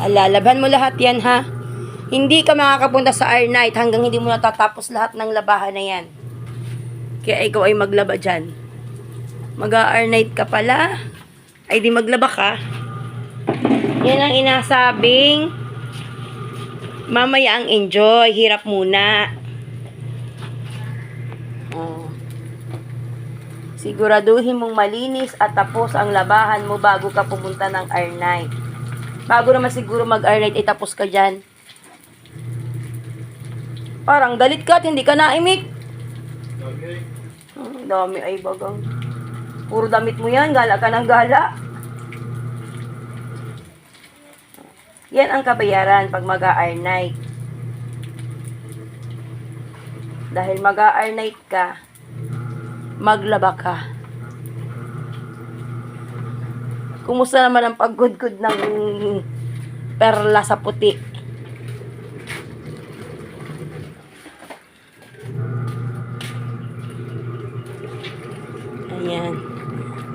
Alalabhan mo lahat yan, ha? Hindi ka makakapunta sa R-Night hanggang hindi mo natatapos lahat ng labahan na yan. Kaya ikaw ay maglaba dyan. Mag-R-Night ka pala. Ay di maglaba ka. Yan ang inasabing mamaya ang enjoy. Hirap muna. Oh. Siguraduhin mong malinis at tapos ang labahan mo bago ka pumunta ng R-Night. Bago naman siguro mag-R-Night ay tapos ka dyan. Parang galit ka at hindi ka naimik. Okay. Dami ay bagang. Puro damit mo yan, gala ka ng gala. Yan ang kabayaran pag mag-R-Night. Dahil mag-R-Night ka, maglaba ka. Kumusta naman ang paggudgud ng perla sa puti? Ayan.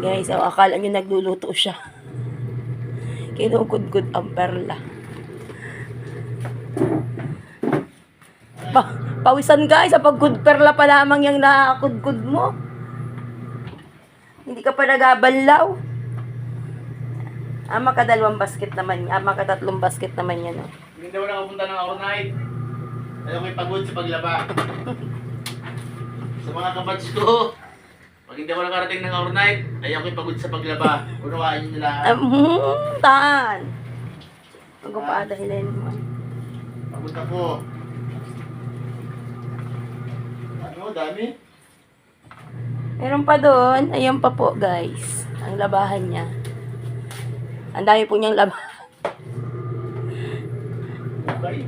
Guys, akala nyo nagluluto siya. Kinukudgud ang perla. Pawisan guys, sa pagkud perla pa lamang yung nakakudgud mo. Hindi ka pa nagabanlaw. Makadalawang basket naman, makatatlong basket naman yan. Oh. Hindi daw nakapunta ng R-Night. Ayaw ko'y pagod sa paglaba. Sa mga kabatch ko, pag hindi ako nakarating ng R-Night, ayaw ko'y pagod sa paglaba. Unawain nyo nila. Taan. Magpapada hilahin mo. Pagod ako. Ano, dami? Meron pa doon. Ayun pa po guys. Ang labahan niya. Ang dami po niyang labahan. Okay.